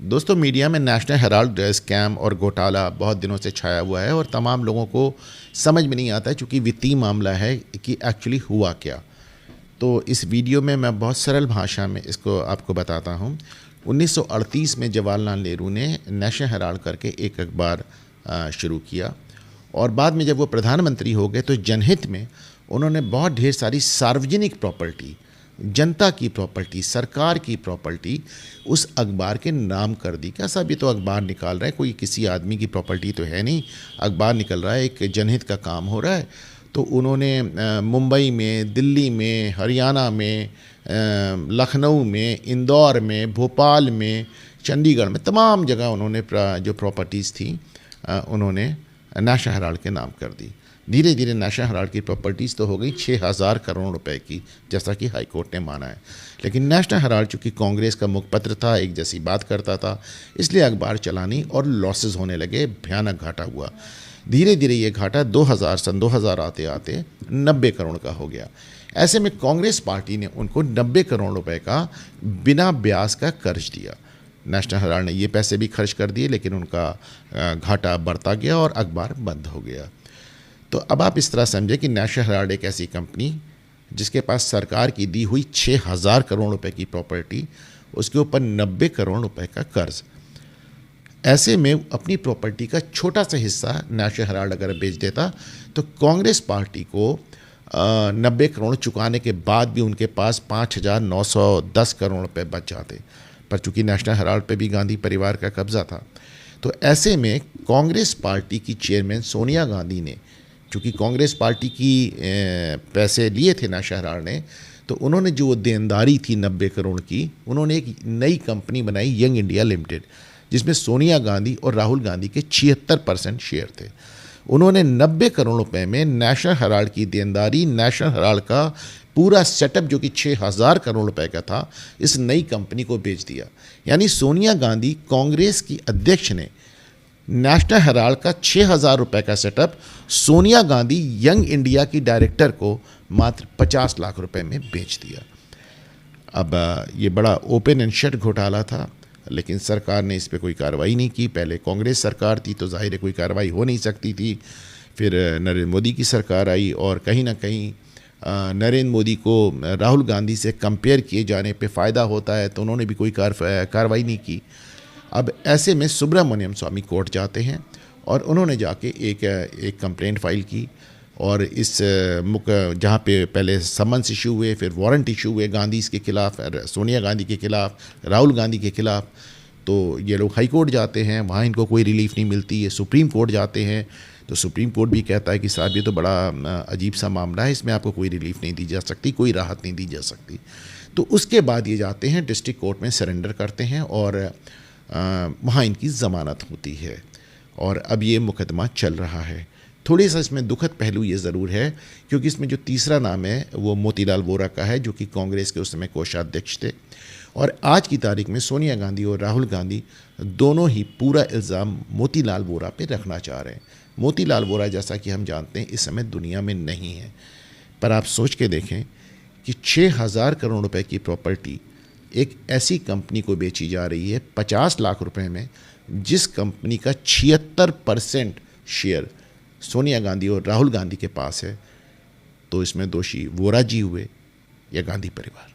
दोस्तों, मीडिया में national Herald scam और घोटाला बहुत दिनों से छाया हुआ है और तमाम लोगों को समझ में नहीं आता है, चूँकि वित्तीय मामला है कि एक्चुअली हुआ क्या। तो इस वीडियो में मैं बहुत सरल भाषा में इसको आपको बताता हूँ। 1938 में जवाहरलाल नेहरू ने नेशनल हेराल्ड करके एक अखबार शुरू किया और बाद में जब वो प्रधानमंत्री हो गए तो जनहित में उन्होंने बहुत ढेर सारी सार्वजनिक प्रॉपर्टी, जनता की प्रॉपर्टी, सरकार की प्रॉपर्टी उस अखबार के नाम कर दी। कैसा भी तो अखबार निकाल रहा है, कोई किसी आदमी की प्रॉपर्टी तो है नहीं, अखबार निकल रहा है, एक जनहित का काम हो रहा है। तो उन्होंने मुंबई में, दिल्ली में, हरियाणा में, लखनऊ में, इंदौर में, भोपाल में, चंडीगढ़ में, तमाम जगह उन्होंने जो प्रॉपर्टीज़ थी उन्होंने नेशनल हेराल्ड के नाम कर दी। धीरे धीरे नेशनल हेराल्ड की प्रॉपर्टीज़ तो हो गई 6,000 करोड़ रुपए की, जैसा कि हाई कोर्ट ने माना है। लेकिन नेशनल हेराल्ड चूँकि कांग्रेस का मुखपत्र था, एक जैसी बात करता था, इसलिए अखबार चलानी और लॉसेस होने लगे, भयानक घाटा हुआ। धीरे धीरे ये घाटा सन 2000 आते आते 90 करोड़ का हो गया। ऐसे में कांग्रेस पार्टी ने उनको 90 करोड़ रुपए का बिना ब्याज का कर्ज दिया। नेशनल हेराल्ड ने ये पैसे भी खर्च कर दिए, लेकिन उनका घाटा बढ़ता गया और अखबार बंद हो गया। तो अब आप इस तरह समझे कि नेशनल हेराल्ड एक ऐसी कंपनी जिसके पास सरकार की दी हुई 6,000 करोड़ रुपए की प्रॉपर्टी, उसके ऊपर 90 करोड़ रुपए का कर्ज। ऐसे में अपनी प्रॉपर्टी का छोटा सा हिस्सा नेशनल हेराल्ड अगर बेच देता तो कांग्रेस पार्टी को 90 करोड़ चुकाने के बाद भी उनके पास 5,910 करोड़ रुपए बच जाते। पर चूंकि नेशनल हेराल्ड पे भी गांधी परिवार का कब्जा था, तो ऐसे में कांग्रेस पार्टी की चेयरमैन सोनिया गांधी ने, चूँकि कांग्रेस पार्टी की पैसे लिए थे नेशनल हेराल्ड ने, तो उन्होंने जो देनदारी थी 90 करोड़ की, उन्होंने एक नई कंपनी बनाई, यंग इंडिया लिमिटेड, जिसमें सोनिया गांधी और राहुल गांधी के 76% शेयर थे। उन्होंने 90 करोड़ रुपए में नेशनल हेराल्ड की देनदारी, नेशनल हेराल्ड का पूरा सेटअप जो कि 6,000 करोड़ रुपए का था, इस नई कंपनी को बेच दिया। यानी सोनिया गांधी, कांग्रेस की अध्यक्ष, ने नेशनल हेराल्ड का 6,000 रुपए का setup Sonia Gandhi, young India की डायरेक्टर को मात्र 50 लाख रुपए में बेच दिया। अब ये बड़ा ओपन एंड शट घोटाला था, लेकिन सरकार ने इस पे कोई कार्रवाई नहीं की। पहले कांग्रेस सरकार थी तो जाहिर है कोई कार्रवाई हो नहीं सकती थी। फिर नरेंद्र मोदी की सरकार आई और कहीं ना कहीं नरेंद्र मोदी को राहुल गांधी से कंपेयर किए जाने पे फ़ायदा होता है, तो उन्होंने भी कोई कार्रवाई नहीं की। अब ऐसे में सुब्रमण्यम स्वामी कोर्ट जाते हैं और उन्होंने जाके एक कंप्लेंट फाइल की और इस जहाँ पे पहले समन्स इशू हुए, फिर वारंट इशू हुए गांधी के खिलाफ, सोनिया गांधी के खिलाफ, राहुल गांधी के खिलाफ। तो ये लोग हाई कोर्ट जाते हैं, वहाँ इनको कोई रिलीफ नहीं मिलती। ये सुप्रीम कोर्ट जाते हैं तो सुप्रीम कोर्ट भी कहता है कि साहब ये तो बड़ा अजीब सा मामला है, इसमें आपको कोई रिलीफ नहीं दी जा सकती, कोई राहत नहीं दी जा सकती। तो उसके बाद ये जाते हैं डिस्ट्रिक्ट कोर्ट में, सरेंडर करते हैं और वहाँ इनकी ज़मानत होती है और अब ये मुकदमा चल रहा है। थोड़ी सा इसमें दुखद पहलू ये ज़रूर है क्योंकि इसमें जो तीसरा नाम है वो मोतीलाल वोरा का है, जो कि कांग्रेस के उस समय कोषाध्यक्ष थे। और आज की तारीख में सोनिया गांधी और राहुल गांधी दोनों ही पूरा इल्ज़ाम मोतीलाल वोरा पे रखना चाह रहे हैं। मोतीलाल वोरा, जैसा कि हम जानते हैं, इस समय दुनिया में नहीं है। पर आप सोच के देखें कि 6,000 करोड़ रुपए की प्रॉपर्टी एक ऐसी कंपनी को बेची जा रही है 50 लाख रुपए में, जिस कंपनी का 76% शेयर सोनिया गांधी और राहुल गांधी के पास है। तो इसमें दोषी वोरा जी हुए या गांधी परिवार।